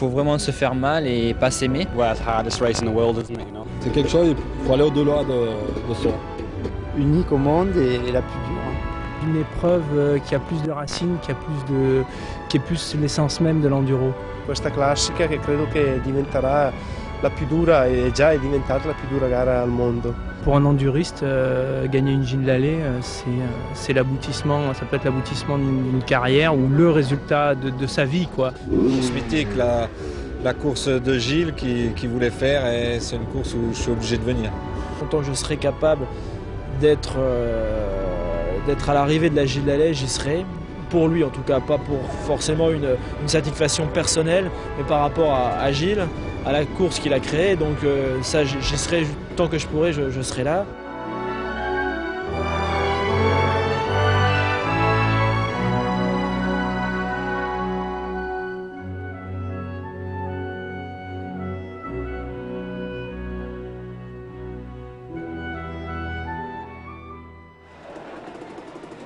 faut vraiment se faire mal et pas s'aimer. C'est quelque chose, il faut aller au-delà de soi. Unique au monde et la plus dure. Une épreuve qui a plus de racines, qui est plus l'essence même de l'enduro. Questa classica che credo che diventerà la più dura e già è diventata la più dura gara al mondo. Pour un enduriste, gagner une Gilles Lallet, c'est l'aboutissement, ça peut être l'aboutissement d'une carrière ou le résultat de sa vie, quoi. C'est mythique, la course de Gilles qu'il voulait faire, et c'est une course où je suis obligé de venir. Quand je serai capable d'être à l'arrivée de la Gilles Lallet, j'y serai. Pour lui en tout cas, pas pour forcément une satisfaction personnelle, mais par rapport à Gilles, à la course qu'il a créée. Donc ça, j'y serai tant que je pourrai, je serai là.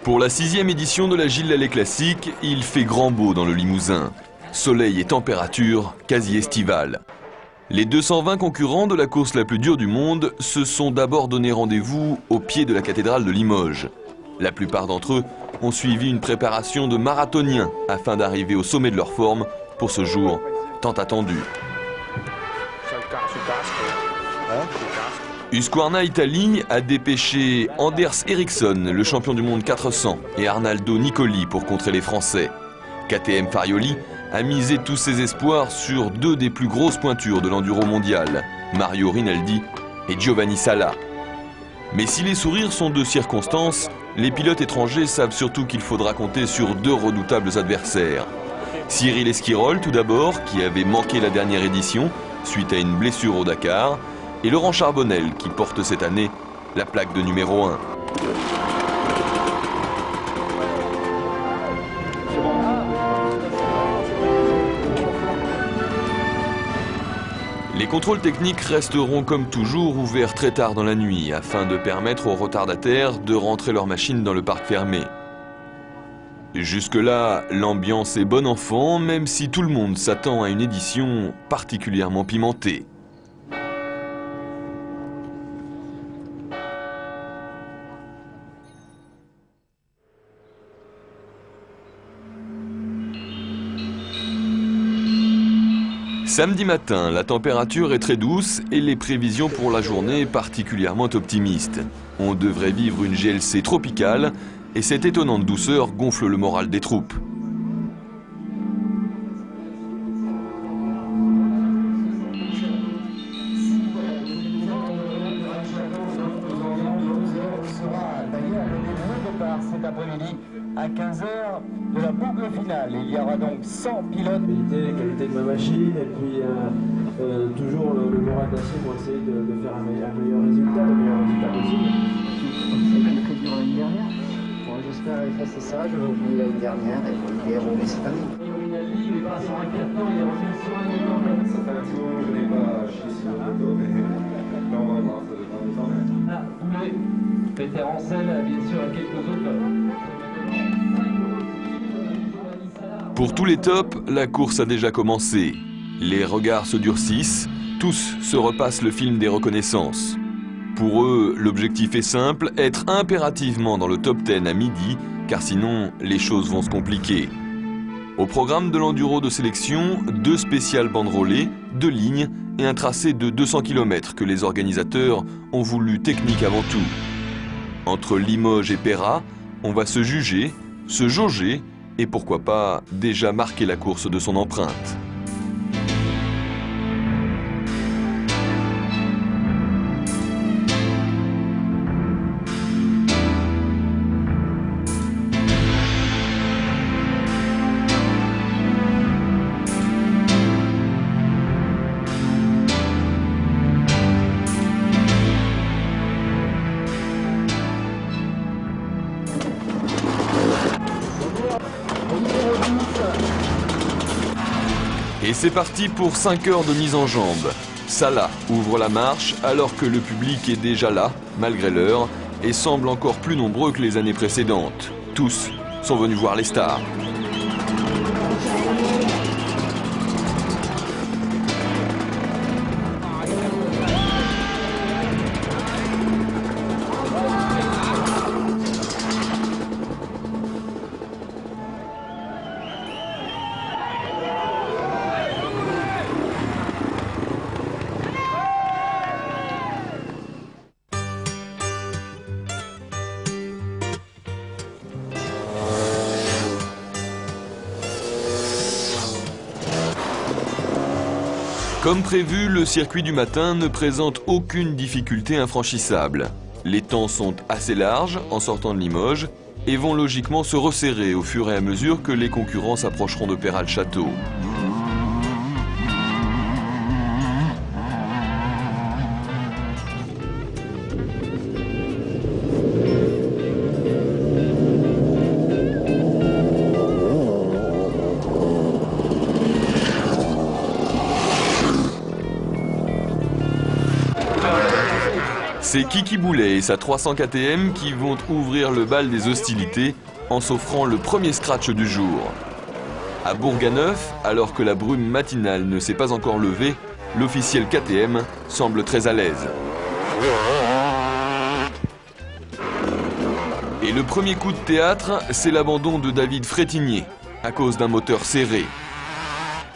Pour la 6e édition de la Gilles Lallet Classique, il fait grand beau dans le Limousin. Soleil et température quasi estivale. Les 220 concurrents de la course la plus dure du monde se sont d'abord donné rendez-vous au pied de la cathédrale de Limoges. La plupart d'entre eux ont suivi une préparation de marathoniens afin d'arriver au sommet de leur forme pour ce jour tant attendu. Husqvarna Italie a dépêché Anders Eriksson, le champion du monde 400, et Arnaldo Nicoli pour contrer les Français. KTM Farioli a misé tous ses espoirs sur deux des plus grosses pointures de l'enduro mondial, Mario Rinaldi et Giovanni Sala. Mais si les sourires sont de circonstance, les pilotes étrangers savent surtout qu'il faudra compter sur deux redoutables adversaires. Cyril Esquirol tout d'abord, qui avait manqué la dernière édition suite à une blessure au Dakar, et Laurent Charbonnel qui porte cette année la plaque de numéro 1. Les contrôles techniques resteront comme toujours ouverts très tard dans la nuit afin de permettre aux retardataires de rentrer leur machine dans le parc fermé. Jusque-là, l'ambiance est bon enfant, même si tout le monde s'attend à une édition particulièrement pimentée. Samedi matin, la température est très douce et les prévisions pour la journée particulièrement optimistes. On devrait vivre une GLC tropicale et cette étonnante douceur gonfle le moral des troupes. Cet après-midi à 15h de la boucle finale. Il y aura donc 100 pilotes. Qualité de ma machine et puis toujours le moral d'acier pour essayer de faire un meilleur résultat, le meilleur résultat possible. Ça a été très dur l'année dernière. Bon, j'espère effacer ça. Je l'ai oublié l'année dernière et il est roulé cette année. Il est pas sur un carton, il est revenu sur un énorme. Ça fait un petit moment que je n'ai pas chié sur le bateau, mais là on va voir, ça dépend du temps. Oui. Peter Ancel, bien sûr, et quelques autres. Pour tous les tops, la course a déjà commencé. Les regards se durcissent, tous se repassent le film des reconnaissances. Pour eux, l'objectif est simple, être impérativement dans le top 10 à midi, car sinon, les choses vont se compliquer. Au programme de l'enduro de sélection, 2 spéciales banderolées, 2 lignes et un tracé de 200 km que les organisateurs ont voulu technique avant tout. Entre Limoges et Pérat, on va se juger, se jauger et pourquoi pas déjà marquer la course de son empreinte. Et c'est parti pour 5 heures de mise en jambe. Sala ouvre la marche alors que le public est déjà là, malgré l'heure, et semble encore plus nombreux que les années précédentes. Tous sont venus voir les stars. Comme prévu, le circuit du matin ne présente aucune difficulté infranchissable. Les temps sont assez larges en sortant de Limoges et vont logiquement se resserrer au fur et à mesure que les concurrents s'approcheront de Peyralles-Château. C'est Kiki Boulet et sa 300 KTM qui vont ouvrir le bal des hostilités en s'offrant le premier scratch du jour. À Bourganeuf, alors que la brume matinale ne s'est pas encore levée, l'officiel KTM semble très à l'aise. Et le premier coup de théâtre, c'est l'abandon de David Frétinier, à cause d'un moteur serré.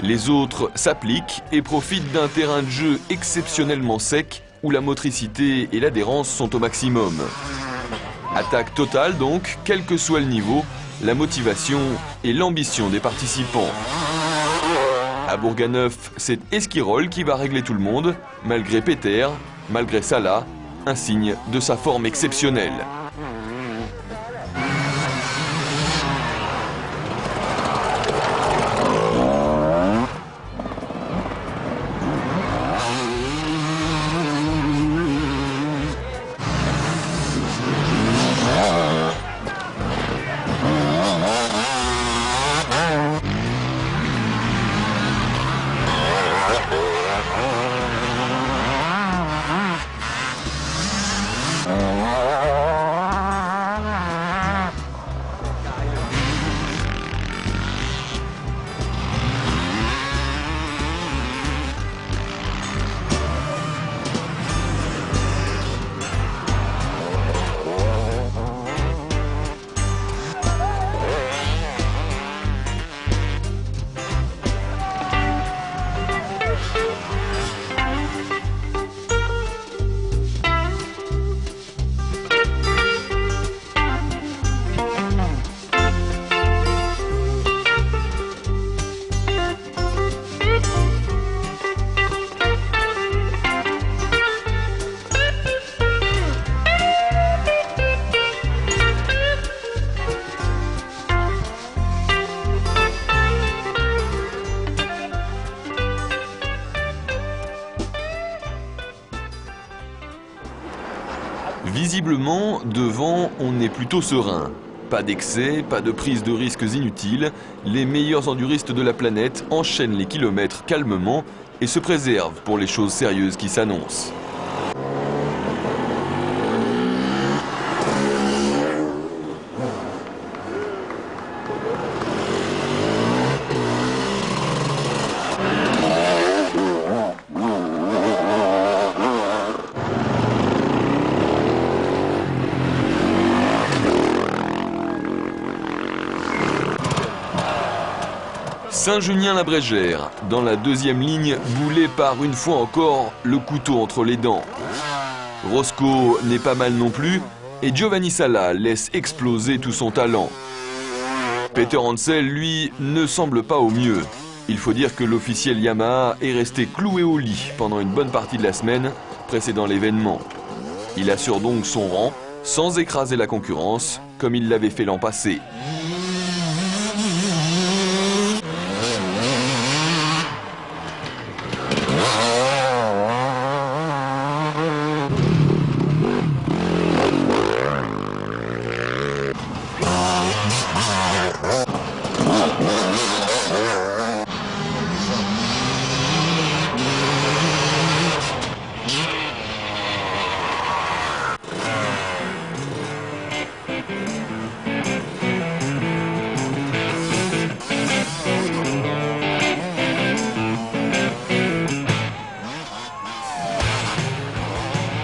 Les autres s'appliquent et profitent d'un terrain de jeu exceptionnellement sec, où la motricité et l'adhérence sont au maximum. Attaque totale donc, quel que soit le niveau, la motivation et l'ambition des participants. À Bourganeuf, c'est Esquirol qui va régler tout le monde, malgré Peter, malgré Salah, un signe de sa forme exceptionnelle. Visiblement, devant, on est plutôt serein. Pas d'excès, pas de prise de risques inutiles. Les meilleurs enduristes de la planète enchaînent les kilomètres calmement et se préservent pour les choses sérieuses qui s'annoncent. Saint-Junien-la-Brégère, dans la deuxième ligne, Boulet part une fois encore le couteau entre les dents. Roscoe n'est pas mal non plus, et Giovanni Sala laisse exploser tout son talent. Peter Hansel, lui, ne semble pas au mieux. Il faut dire que l'officiel Yamaha est resté cloué au lit pendant une bonne partie de la semaine précédant l'événement. Il assure donc son rang, sans écraser la concurrence, comme il l'avait fait l'an passé.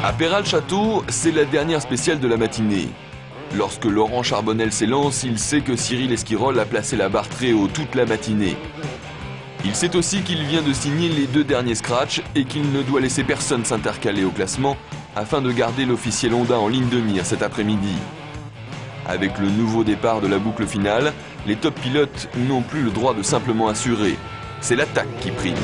À Peyralles-Château, c'est la dernière spéciale de la matinée. Lorsque Laurent Charbonnel s'élance, il sait que Cyril Esquirol a placé la barre très haut toute la matinée. Il sait aussi qu'il vient de signer les 2 derniers scratchs et qu'il ne doit laisser personne s'intercaler au classement afin de garder l'officiel Honda en ligne de mire cet après-midi. Avec le nouveau départ de la boucle finale, les top pilotes n'ont plus le droit de simplement assurer. C'est l'attaque qui prime.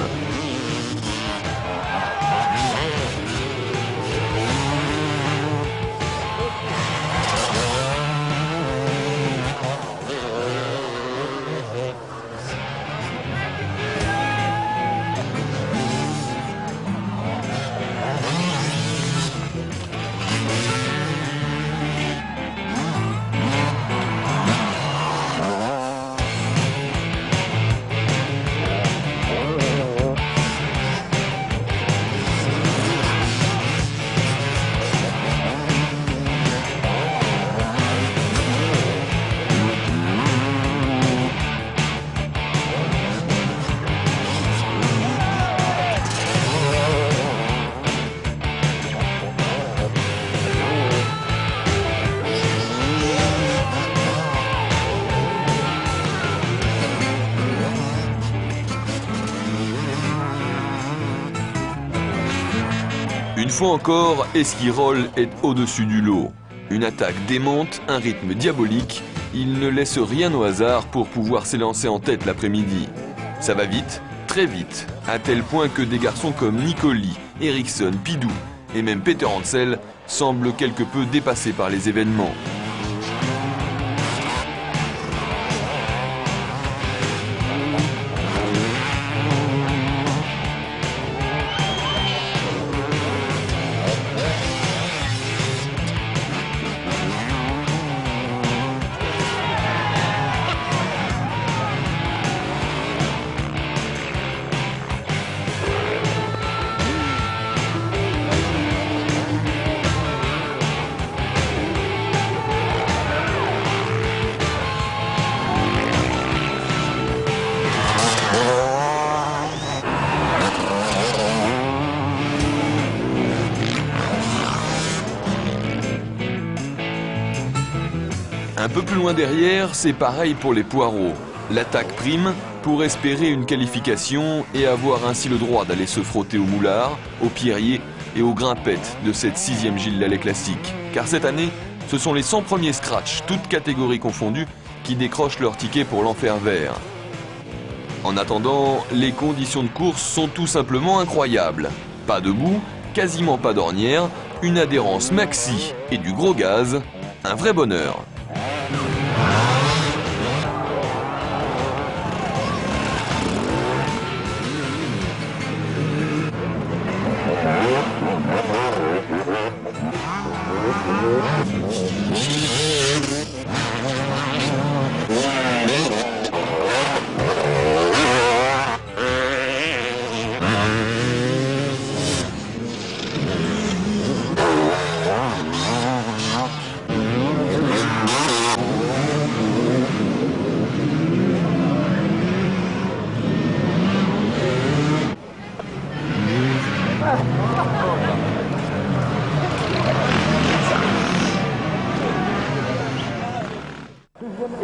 fois encore, Esquirol est au-dessus du lot. Une attaque démente, un rythme diabolique. Il ne laisse rien au hasard pour pouvoir s'élancer en tête l'après-midi. Ça va vite, très vite, à tel point que des garçons comme Nicoli, Eriksson, Pidou et même Peter Hansel semblent quelque peu dépassés par les événements. Un peu plus loin derrière, c'est pareil pour les poireaux. L'attaque prime pour espérer une qualification et avoir ainsi le droit d'aller se frotter aux moulards, aux pierriers et aux grimpettes de cette 6e Gilles Lallet classique. Car cette année, ce sont les 100 premiers scratch, toutes catégories confondues, qui décrochent leur ticket pour l'enfer vert. En attendant, les conditions de course sont tout simplement incroyables. Pas de boue, quasiment pas d'ornière, une adhérence maxi et du gros gaz, un vrai bonheur.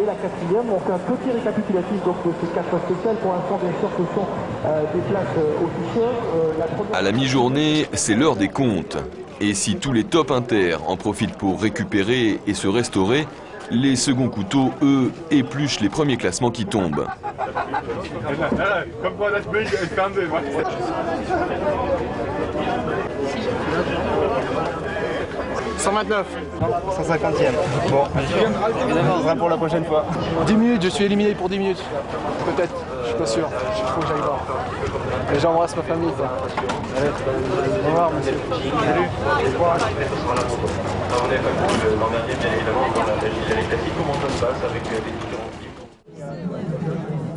Et la 4e, on fait un petit récapitulatif donc, de ces 4 spéciales. Pour l'instant, bien sûr, ce sont des places officieuses. À la mi-journée, c'est l'heure des comptes. Et si tous les top inter en profitent pour récupérer et se restaurer, les seconds couteaux, eux, épluchent les premiers classements qui tombent. 129, 150e. Bon, on sera pour la prochaine fois. 10 minutes, je suis éliminé pour 10 minutes. Peut-être, je suis pas sûr. Il faut que j'aille voir. Et j'embrasse ma famille. Quoi. Allez, au revoir, monsieur. Salut. Au revoir. On est l'an dernier, bien évidemment, dans la Gilles classique. Comment ça se passe avec les différents types?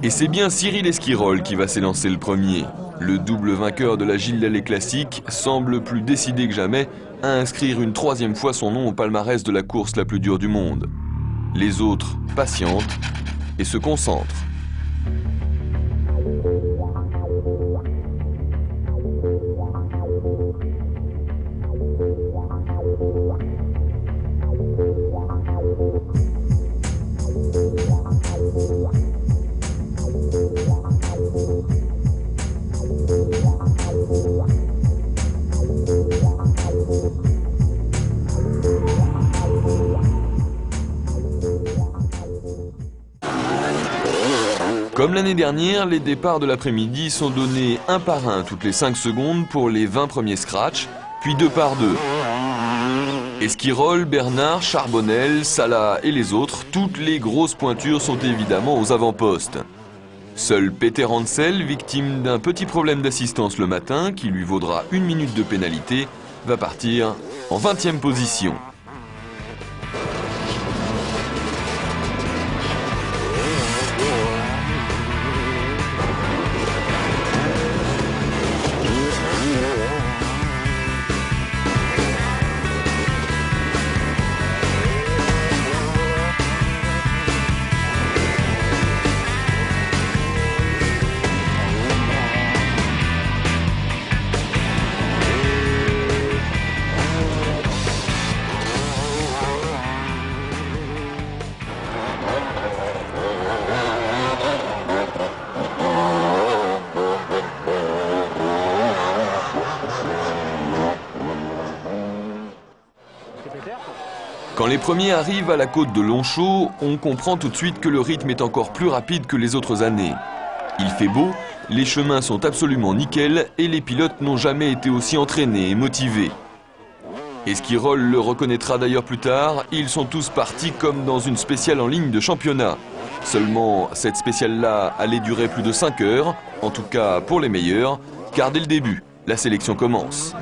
Et c'est bien Cyril Esquirol qui va s'élancer le premier. Le double vainqueur de la Gilles Lallet classique semble plus décidé que jamais à inscrire une 3e fois son nom au palmarès de la course la plus dure du monde. Les autres patientent et se concentrent. Comme l'année dernière, les départs de l'après-midi sont donnés un par un toutes les 5 secondes pour les 20 premiers scratchs, puis 2 par 2. Esquirol, Bernard, Charbonnel, Salah et les autres, toutes les grosses pointures sont évidemment aux avant-postes. Seul Peter Hansel, victime d'un petit problème d'assistance le matin, qui lui vaudra 1 minute de pénalité, va partir en 20e position. Quand les premiers arrivent à la côte de Longchaud, on comprend tout de suite que le rythme est encore plus rapide que les autres années. Il fait beau, les chemins sont absolument nickel et les pilotes n'ont jamais été aussi entraînés et motivés. Esquirol le reconnaîtra d'ailleurs plus tard, ils sont tous partis comme dans une spéciale en ligne de championnat. Seulement, cette spéciale-là allait durer plus de 5 heures, en tout cas pour les meilleurs, car dès le début, la sélection commence.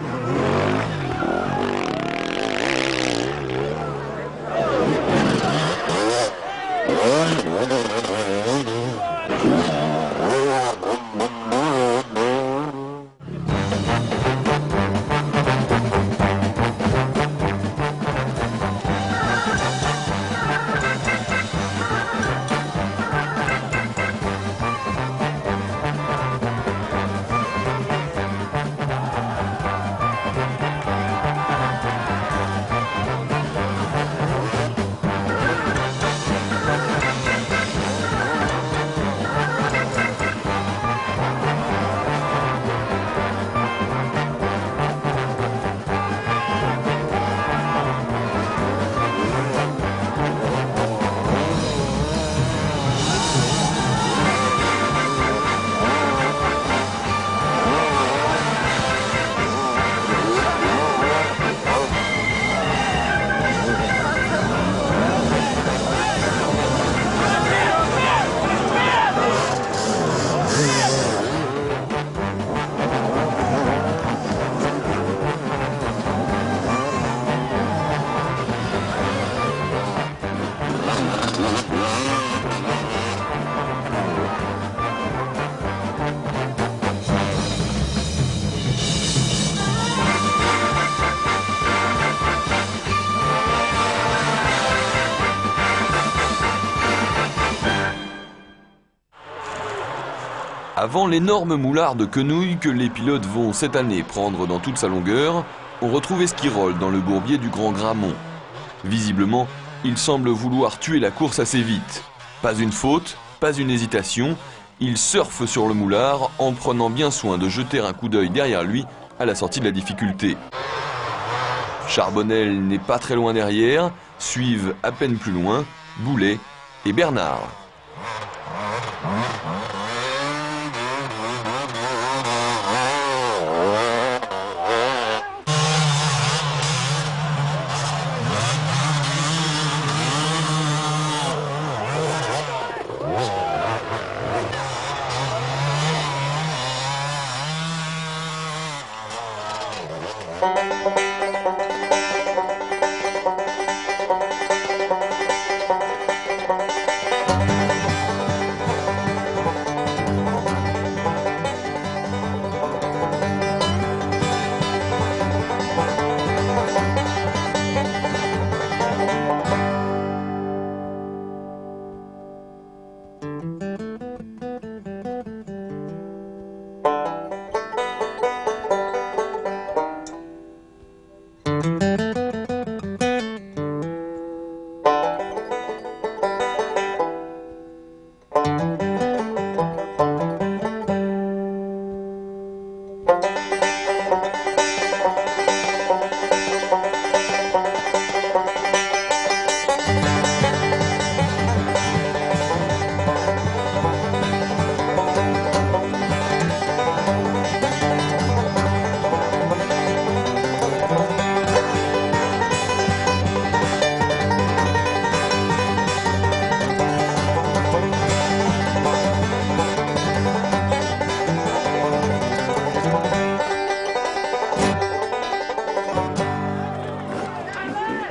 Avant l'énorme moulard de quenouilles que les pilotes vont cette année prendre dans toute sa longueur, on retrouve Esquirol dans le bourbier du Grand Grammont. Visiblement, il semble vouloir tuer la course assez vite. Pas une faute, pas une hésitation, il surfe sur le moulard en prenant bien soin de jeter un coup d'œil derrière lui à la sortie de la difficulté. Charbonnel n'est pas très loin derrière, suivent à peine plus loin Boulet et Bernard.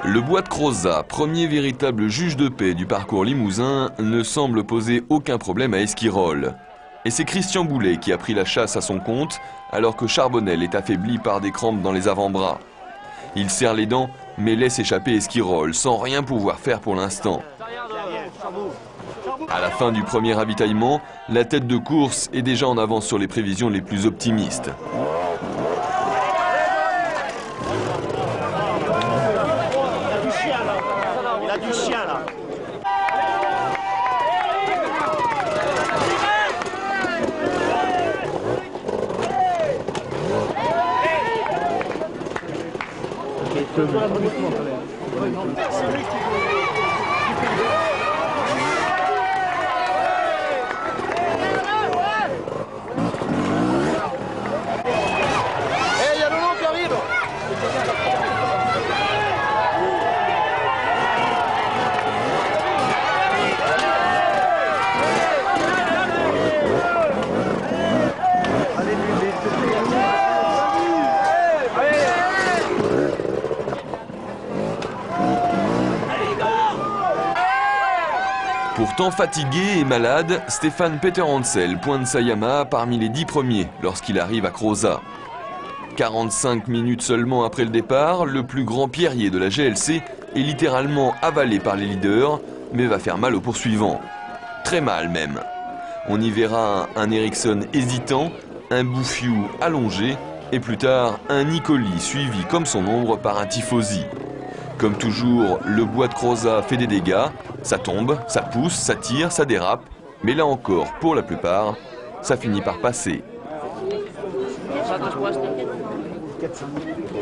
Le bois de Crozat, premier véritable juge de paix du parcours limousin, ne semble poser aucun problème à Esquirol. Et c'est Christian Boulet qui a pris la chasse à son compte, alors que Charbonnel est affaibli par des crampes dans les avant-bras. Il serre les dents, mais laisse échapper Esquirol, sans rien pouvoir faire pour l'instant. À la fin du premier ravitaillement, la tête de course est déjà en avance sur les prévisions les plus optimistes. Il a du chien là. il y a Lolo qui arrive. Pourtant fatigué et malade, Stefan Peter Hansel pointe Sayama parmi les 10 premiers lorsqu'il arrive à Crozat. 45 minutes seulement après le départ, le plus grand pierrier de la GLC est littéralement avalé par les leaders, mais va faire mal aux poursuivants. Très mal même. On y verra un Ericsson hésitant, un Bouffiou allongé et plus tard un Nicoli suivi comme son ombre par un Tifosi. Comme toujours, le bois de Crozat fait des dégâts, ça tombe, ça pousse, ça tire, ça dérape, mais là encore, pour la plupart, ça finit par passer.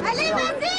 Allez, vas-y!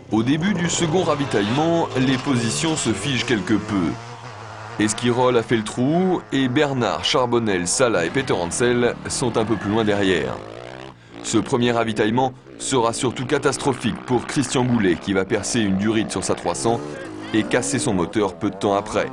Au début du second ravitaillement, les positions se figent quelque peu. Esquirol a fait le trou et Bernard, Charbonnel, Sala et Peter Hansel sont un peu plus loin derrière. Ce premier ravitaillement sera surtout catastrophique pour Christian Boulet qui va percer une durite sur sa 300 et casser son moteur peu de temps après.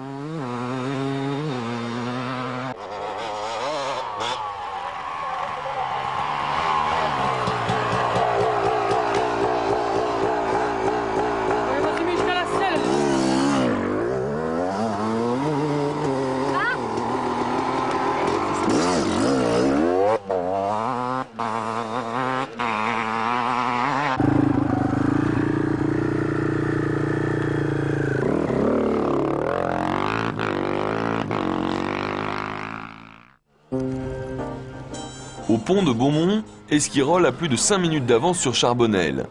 Au pont de Beaumont, Esquirol a plus de 5 minutes d'avance sur Charbonnel.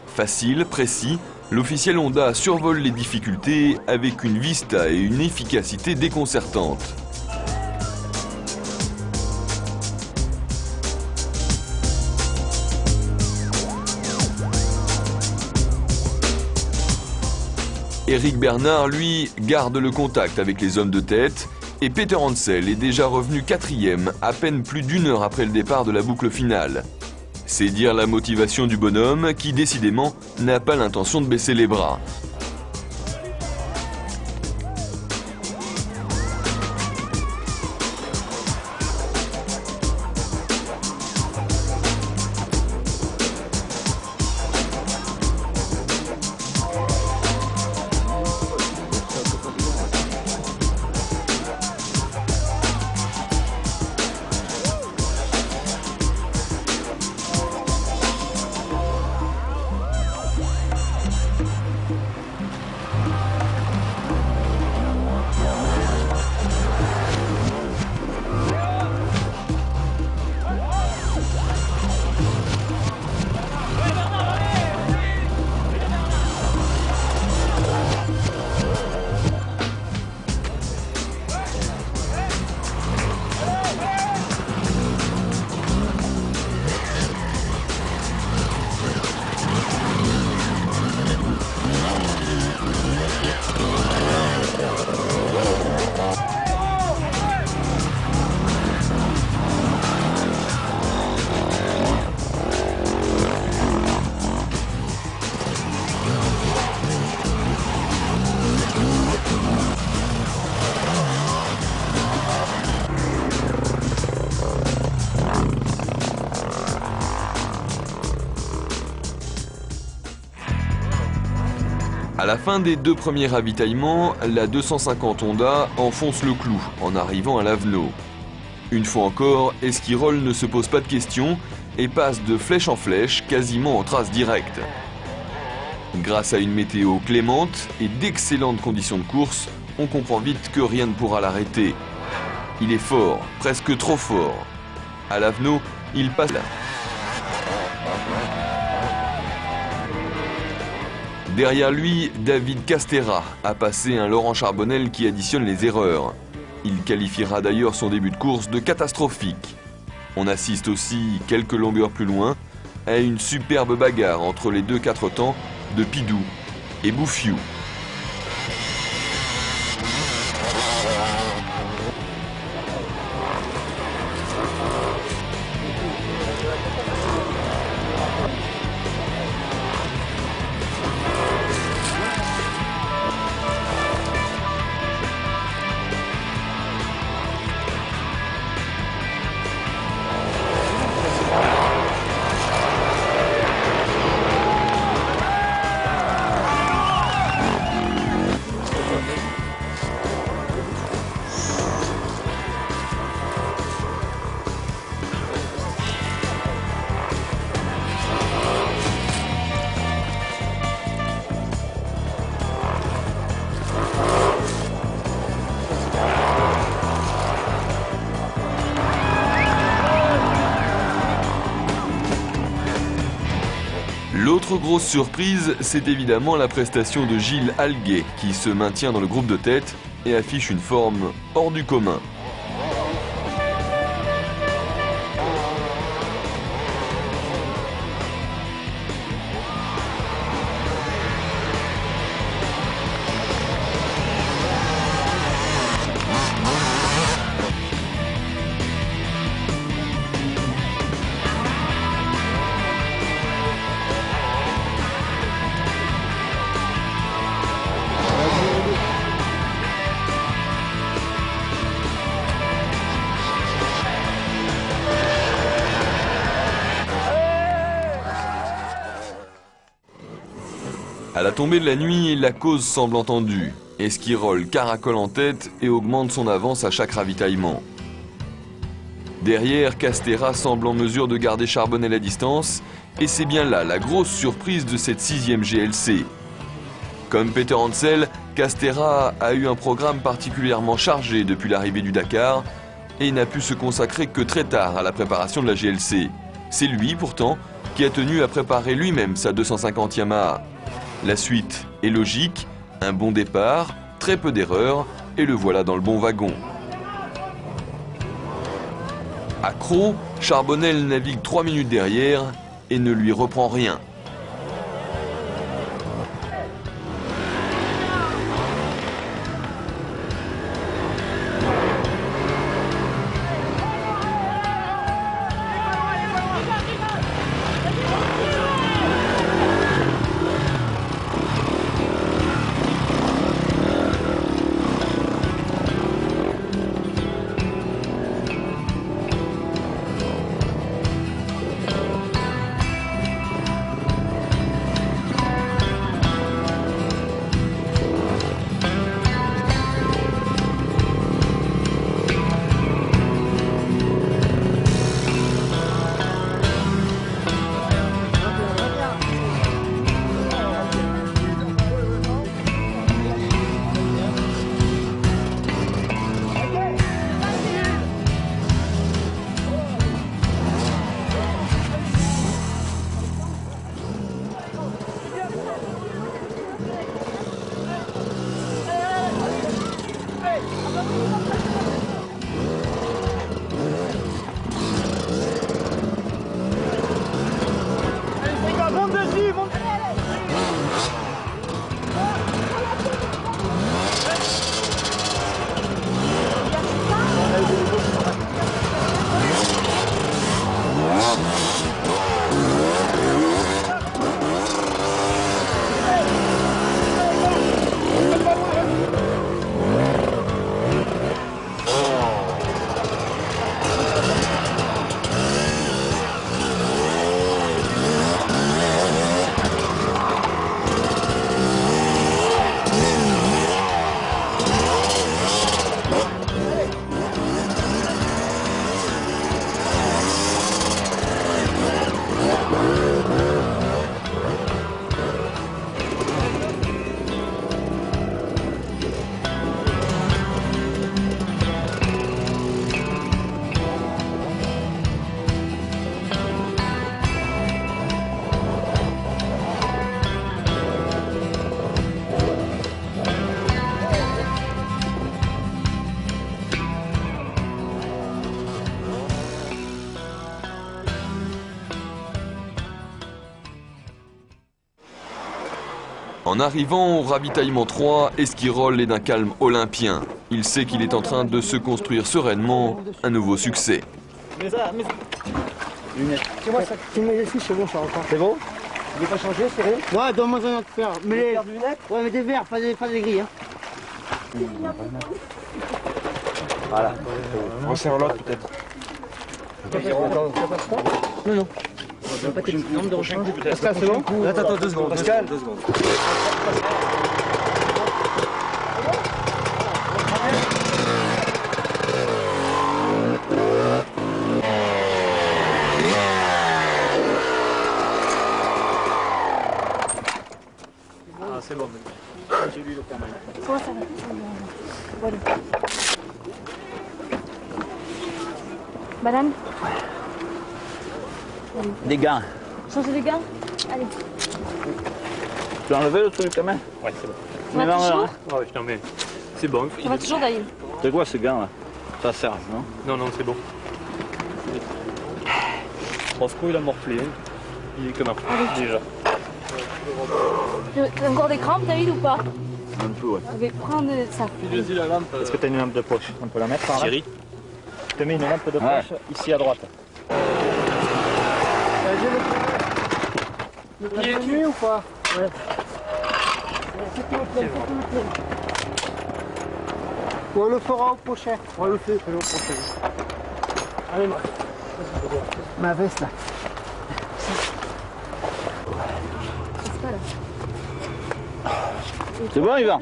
Facile, précis, l'officiel Honda survole les difficultés avec une vista et une efficacité déconcertantes. Éric Bernard, lui, garde le contact avec les hommes de tête Et Peter Hansel est déjà revenu 4e, à peine plus d'1 heure après le départ de la boucle finale. C'est dire la motivation du bonhomme qui, décidément, n'a pas l'intention de baisser les bras. À la fin des 2 premiers ravitaillements, la 250 Honda enfonce le clou en arrivant à l'Aveno. Une fois encore, Esquirol ne se pose pas de questions et passe de flèche en flèche, quasiment en trace directe. Grâce à une météo clémente et d'excellentes conditions de course, on comprend vite que rien ne pourra l'arrêter. Il est fort, presque trop fort. À l'Aveno, il passe là. Derrière lui, David Castera a passé un Laurent Charbonnel qui additionne les erreurs. Il qualifiera d'ailleurs son début de course de catastrophique. On assiste aussi, quelques longueurs plus loin, à une superbe bagarre entre les 2 4-temps de Pidou et Bouffiou. L'autre grosse surprise, c'est évidemment la prestation de Gilles Alguet, qui se maintient dans le groupe de tête et affiche une forme hors du commun. À la tombée de la nuit, la cause semble entendue. Esquirol caracole en tête et augmente son avance à chaque ravitaillement. Derrière, Castera semble en mesure de garder Charbonnel à distance, et c'est bien là la grosse surprise de cette 6e GLC. Comme Peter Hansel, Castera a eu un programme particulièrement chargé depuis l'arrivée du Dakar et n'a pu se consacrer que très tard à la préparation de la GLC. C'est lui, pourtant, qui a tenu à préparer lui-même sa 250 Yamaha. La suite est logique, un bon départ, très peu d'erreurs, et le voilà dans le bon wagon. À Cros, Charbonnel navigue 3 minutes derrière et ne lui reprend rien. En arrivant au ravitaillement 3, Esquirol est d'un calme olympien. Il sait qu'il est en train de se construire sereinement un nouveau succès. Tu mets les fiches, c'est bon, ça repart. C'est bon? Tu veux pas changer, c'est rien? Ouais, donne-moi un autre paire. Mais les verres de lunettes? Ouais, mais des verres, pas des grilles. Hein. Voilà. On serre l'autre peut-être. Non, non. On va pas tes nombre de rechange. Pascal, c'est bon? Attends, 2 secondes. Pascal, 2 secondes. C'est bon. J'ai lu le quand même. Comment ça va? Voilà. Banane? Des gants. Changer les gants? Allez. Tu as enlevé le truc quand même? Ouais, c'est bon. Ça va toujours? Ouais, je t'en mets. C'est bon. Ça va toujours d'ailleurs. C'est quoi ces gants là? Ça sert, non? Non, non, c'est bon. Roscoe, il a morflé. Il est comment? Déjà. T'as encore des crampes, David, ou pas? Un peu, ouais. Je vais prendre ça. Est-ce que tu as une lampe de poche? On peut la mettre par là? Thierry? Je te mets une lampe de poche ici à droite. Le pied nuit ou pas? Ouais. Ou on le fera au prochain. On le fait au prochain. Allez, ma veste là. C'est bon, Yvan?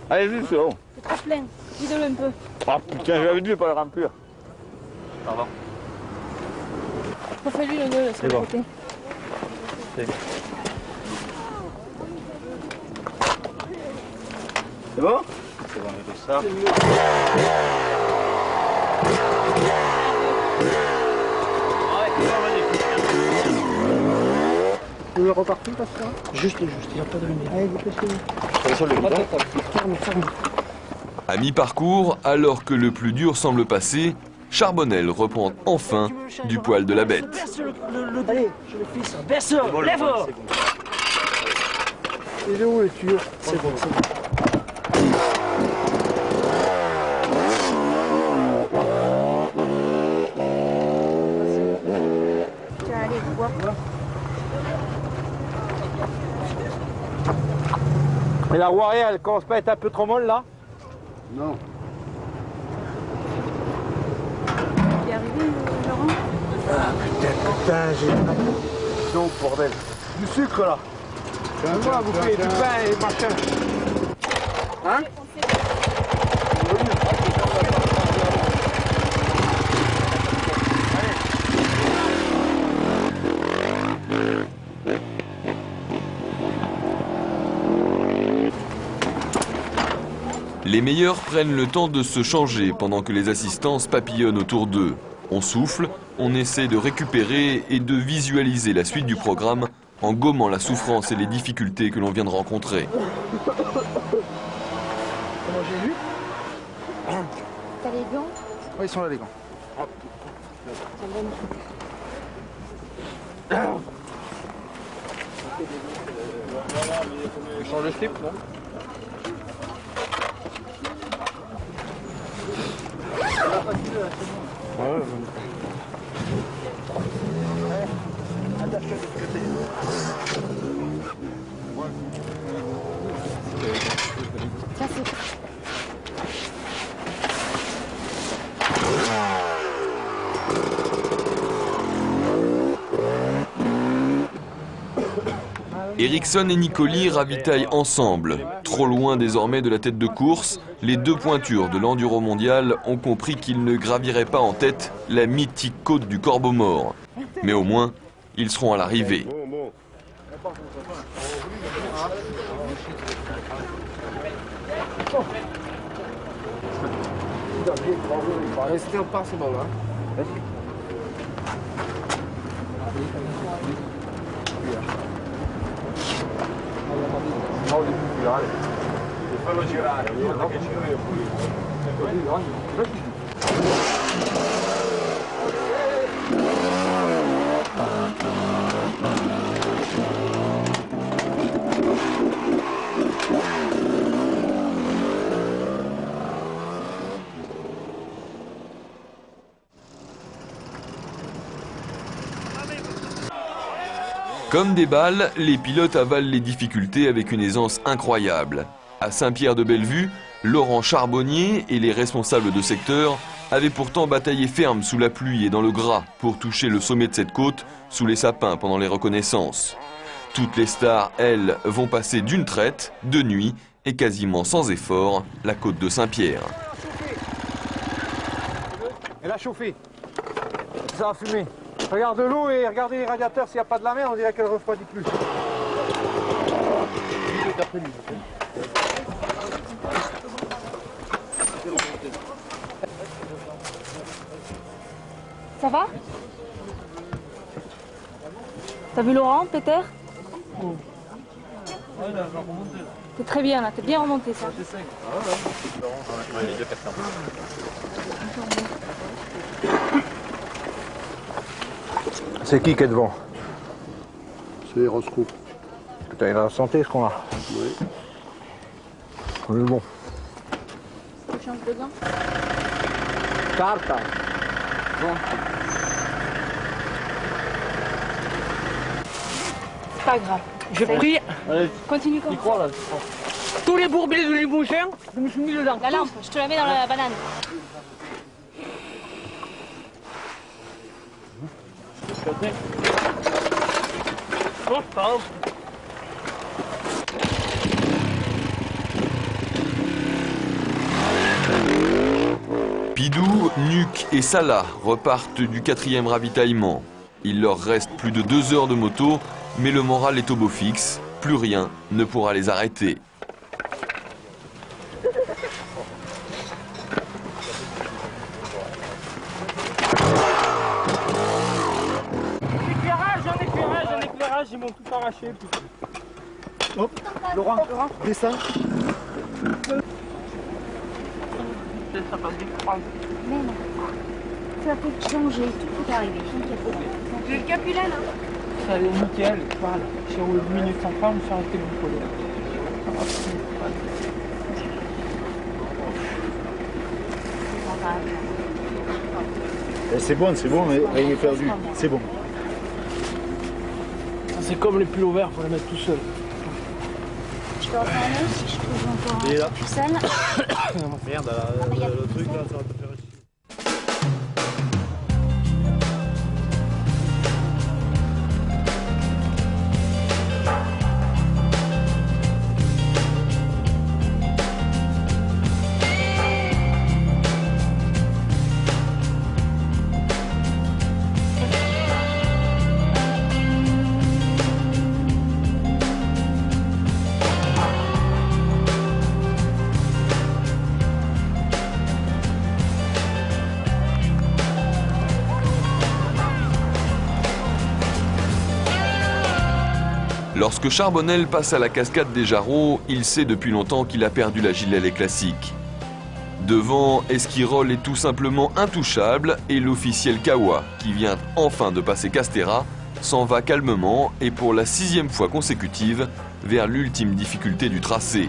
Allez-y, c'est bon. c'est trop plein. Vide-le un peu. Ah putain, j'avais dû pas le remplir. Pardon. Refais-lui le nœud sur le côté. C'est bon? C'est bon, on ça. Tu veux repartir, Pascal? Juste, il n'y a pas de lumière. Allez, dépêchez-vous. À mi-parcours, alors que le plus dur semble passer, Charbonnel reprend enfin du poil de la bête. Allez, je le fils. Berceur, lève-toi. Il est où le tuyau? C'est bon, c'est bon. Tiens, allez, bois. Et la roue arrière, elle commence pas à être un peu trop molle là? Non. T'es arrivé, Laurent? Ah putain, j'ai... Donc, bordel. Du sucre là. Moi, vous faites du pain et machin. Hein? Les meilleurs prennent le temps de se changer pendant que les assistants papillonnent autour d'eux. On souffle, on essaie de récupérer et de visualiser la suite du programme en gommant la souffrance et les difficultés que l'on vient de rencontrer. Comment j'ai vu? T'as les gants? Oui, ils sont là les gants. Tu changes le slip, non? Ça, c'est... Ericsson et Nicoli ravitaillent ensemble. Trop loin désormais de la tête de course, les deux pointures de l'enduro mondial ont compris qu'ils ne graviraient pas en tête la mythique côte du Corbeau Mort. Mais au moins, ils seront à l'arrivée. Restez en part, c'est bon là. Fallo girare, io non che ci credo. Comme des balles, les pilotes avalent les difficultés avec une aisance incroyable. À Saint-Pierre-de-Bellevue, Laurent Charbonnier et les responsables de secteur avaient pourtant bataillé ferme sous la pluie et dans le gras pour toucher le sommet de cette côte sous les sapins pendant les reconnaissances. Toutes les stars, elles, vont passer d'une traite, de nuit et quasiment sans effort, la côte de Saint-Pierre. Elle a chauffé. Ça a fumé. Regarde l'eau et regardez les radiateurs, s'il n'y a pas de la mer, on dirait qu'elle ne refroidit plus. Ça va? T'as vu Laurent, Peter? T'es très bien là, t'es bien remonté ça. C'est qui est devant? C'est Roscoe. Putain, il a la santé ce qu'on a. Oui. On est bon. Tu changes de gants? Carta. Bon. C'est pas grave. Je prie. Continue comme ça. Tous les bourbiers de Limousin, je me suis mis dedans. La lampe, je te la mets dans la banane. Oh, pardon. Pidou, Nuc et Salah repartent du 4e ravitaillement. Il leur reste plus de 2 heures de moto, mais le moral est au beau fixe. Plus rien ne pourra les arrêter. Un éclairage, ils m'ont tout arraché. Hop, Laurent, descends. Ça passe vite. Mais non. Ça peut changer, tout peut arriver. J'ai le capulet là. Ça allait nickel. Voilà. J'ai roulé 1 minute sans fin, je me suis arrêté le collet. C'est bon, mais rien n'est perdu. C'est bon. C'est comme les pulls ouverts, faut les mettre tout seul. Je peux refaire un autre si je trouve encore un pucelle. Merde, le truc là, ça va te faire chier. Lorsque Charbonnel passe à la cascade des Jarreaux, il sait depuis longtemps qu'il a perdu la Gilet classique. Devant, Esquirol est tout simplement intouchable et l'officiel Kawa, qui vient enfin de passer Castéra, s'en va calmement et pour la 6e fois consécutive vers l'ultime difficulté du tracé.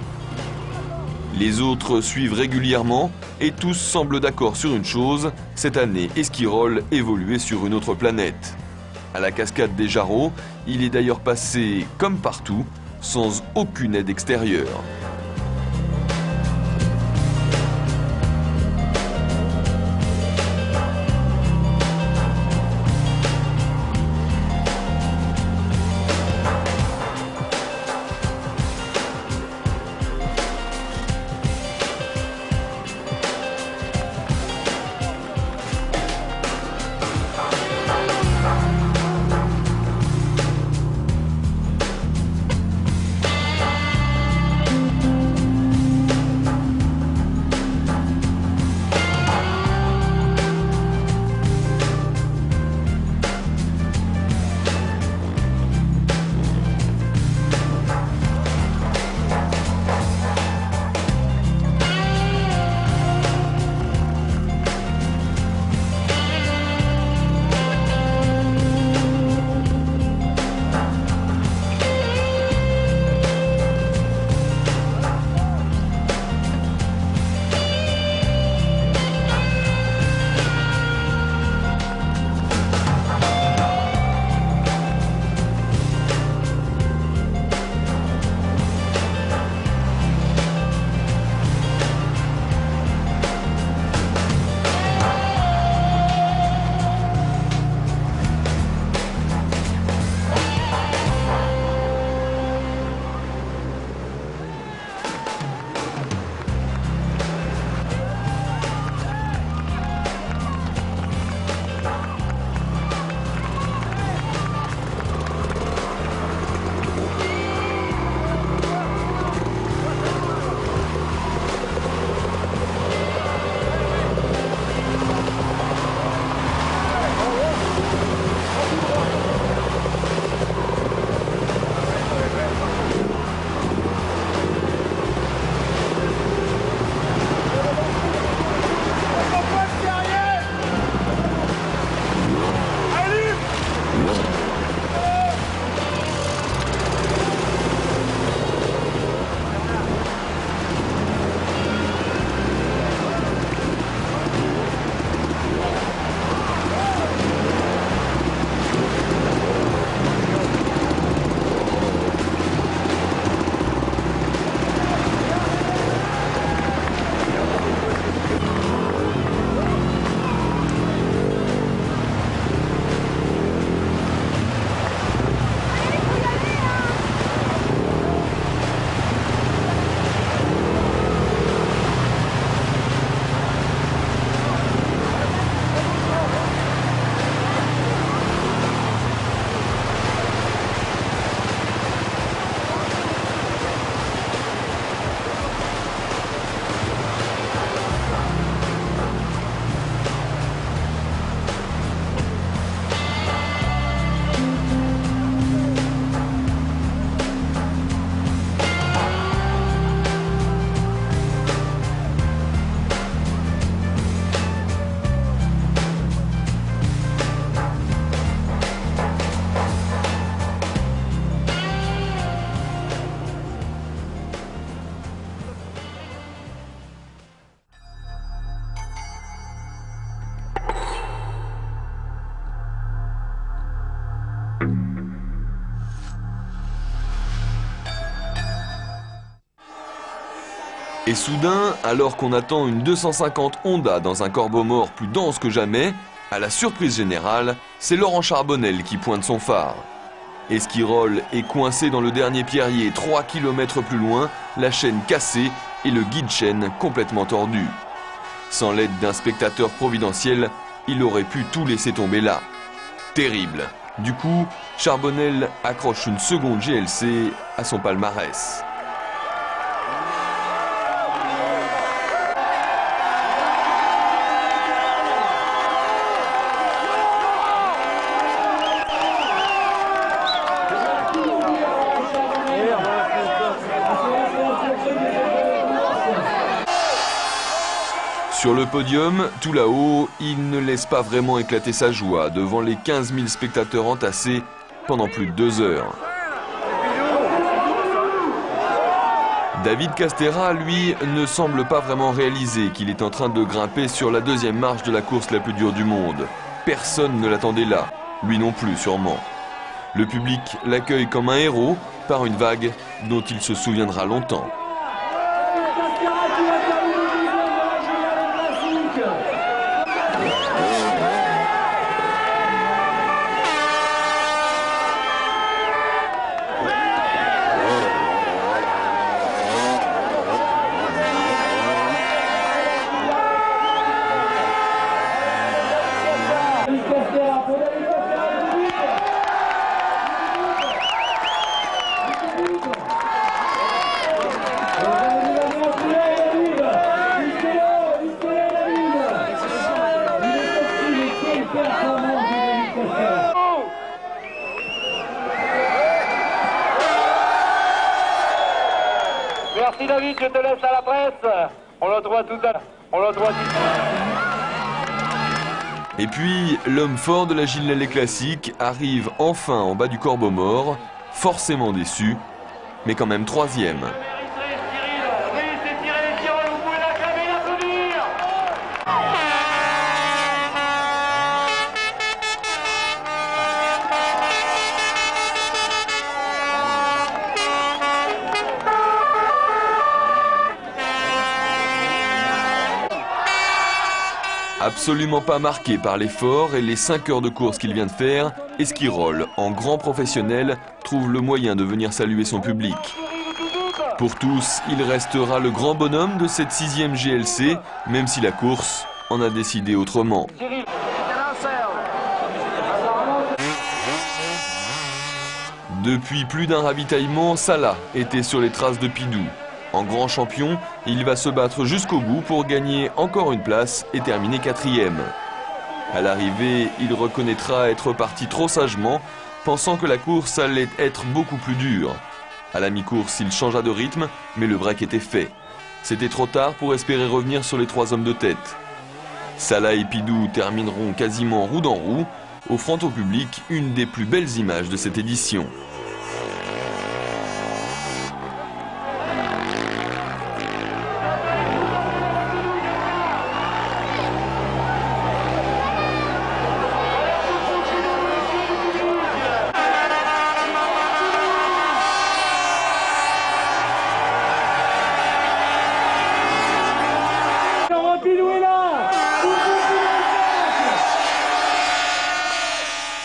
Les autres suivent régulièrement et tous semblent d'accord sur une chose, cette année Esquirol évoluait sur une autre planète. À la cascade des Jarreaux, il est d'ailleurs passé, comme partout, sans aucune aide extérieure. Et soudain, alors qu'on attend une 250 Honda dans un corbeau mort plus dense que jamais, à la surprise générale, c'est Laurent Charbonnel qui pointe son phare. Esquirol est coincé dans le dernier pierrier 3 km plus loin, la chaîne cassée et le guide-chaîne complètement tordu. Sans l'aide d'un spectateur providentiel, il aurait pu tout laisser tomber là. Terrible. Du coup, Charbonnel accroche une seconde GLC à son palmarès. Sur le podium, tout là-haut, il ne laisse pas vraiment éclater sa joie devant les 15 000 spectateurs entassés pendant plus de 2 heures. David Castera, lui, ne semble pas vraiment réaliser qu'il est en train de grimper sur la deuxième marche de la course la plus dure du monde. Personne ne l'attendait là, lui non plus sûrement. Le public l'accueille comme un héros par une vague dont il se souviendra longtemps. Merci David, je te laisse à la presse. On le retrouvera tout à l'heure. On le retrouvera tout à l'heure. Et puis, l'homme fort de la Gilles Lallet classique arrive enfin en bas du corbeau mort, forcément déçu, mais quand même 3e. Absolument pas marqué par l'effort et les 5 heures de course qu'il vient de faire, Esquirol, en grand professionnel, trouve le moyen de venir saluer son public. Pour tous, il restera le grand bonhomme de cette 6e GLC, même si la course en a décidé autrement. Depuis plus d'un ravitaillement, Salah était sur les traces de Pidou. En grand champion, il va se battre jusqu'au bout pour gagner encore une place et terminer 4e. À l'arrivée, il reconnaîtra être parti trop sagement, pensant que la course allait être beaucoup plus dure. À la mi-course, il changea de rythme, mais le break était fait. C'était trop tard pour espérer revenir sur les 3 hommes de tête. Salah et Pidou termineront quasiment roue dans roue, offrant au public une des plus belles images de cette édition.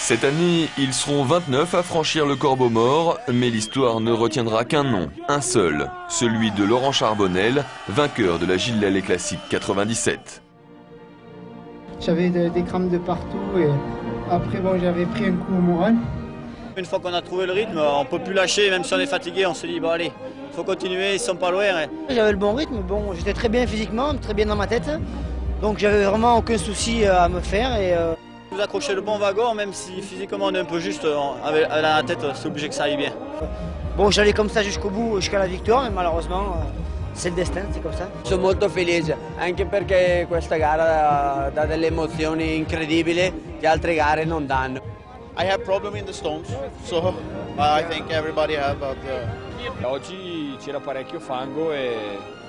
Cette année, ils seront 29 à franchir le corbeau mort, mais l'histoire ne retiendra qu'un nom, un seul, celui de Laurent Charbonnel, vainqueur de la Gilles Lallet Classique 97. J'avais des crampes de partout et après bon, j'avais pris un coup au moral. Une fois qu'on a trouvé le rythme, on ne peut plus lâcher, même si on est fatigué, on se dit bon allez, il faut continuer, ils sont pas loin. J'avais le bon rythme, bon, j'étais très bien physiquement, très bien dans ma tête, donc j'avais vraiment aucun souci à me faire. Et vous accrochez le bon wagon, même si physiquement on est un peu juste, avec la tête, c'est obligé que ça aille bien. Bon, j'allais comme ça jusqu'au bout, jusqu'à la victoire, mais malheureusement, c'est le destin, c'est comme ça. Sono molto felice, anche perché questa gara dà delle emozioni incredibili che altre gare non danno. I have problem in the stones, so I think everybody have. Oggi c'era parecchio fango e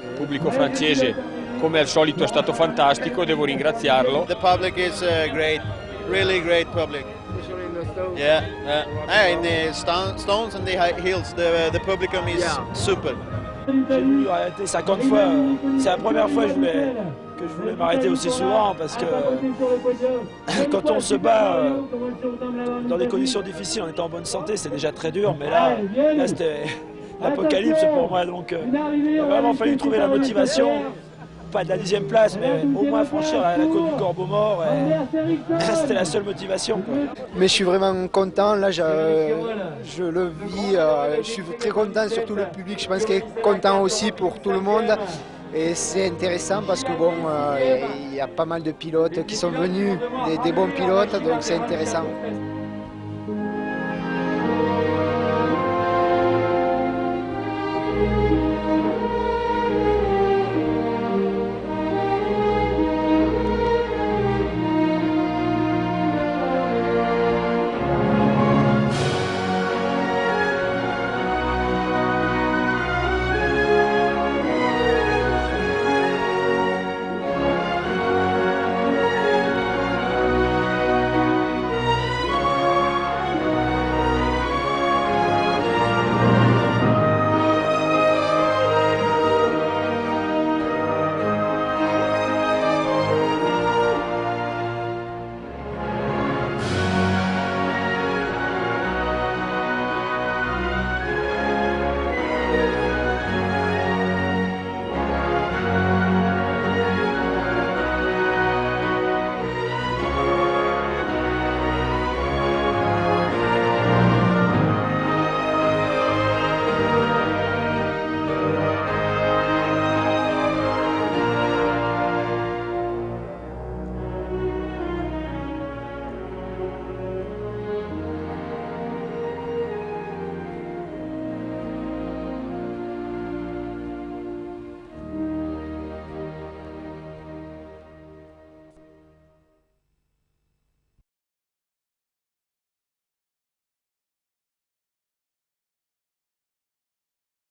il pubblico francese, come al solito, è stato fantastico, devo ringraziarlo. The public is great, really great public. Yeah, yeah. In the stones and the high heels, the publicum is super. J'ai voulu arrêter 50 fois. C'est la première fois que je voulais m'arrêter aussi souvent parce que quand on se bat dans des conditions difficiles, en étant en bonne santé, c'est déjà très dur. Mais là c'était l'apocalypse pour moi. Donc il a vraiment fallu trouver la motivation. Pas de la 10e place, mais au moins franchir la côte du Corbeau Mort. C'était la seule motivation, quoi. Mais je suis vraiment content, là je le vis, je suis très content, surtout le public, je pense qu'il est content aussi pour tout le monde. Et c'est intéressant parce que bon, il y a pas mal de pilotes qui sont venus, des bons pilotes, donc c'est intéressant.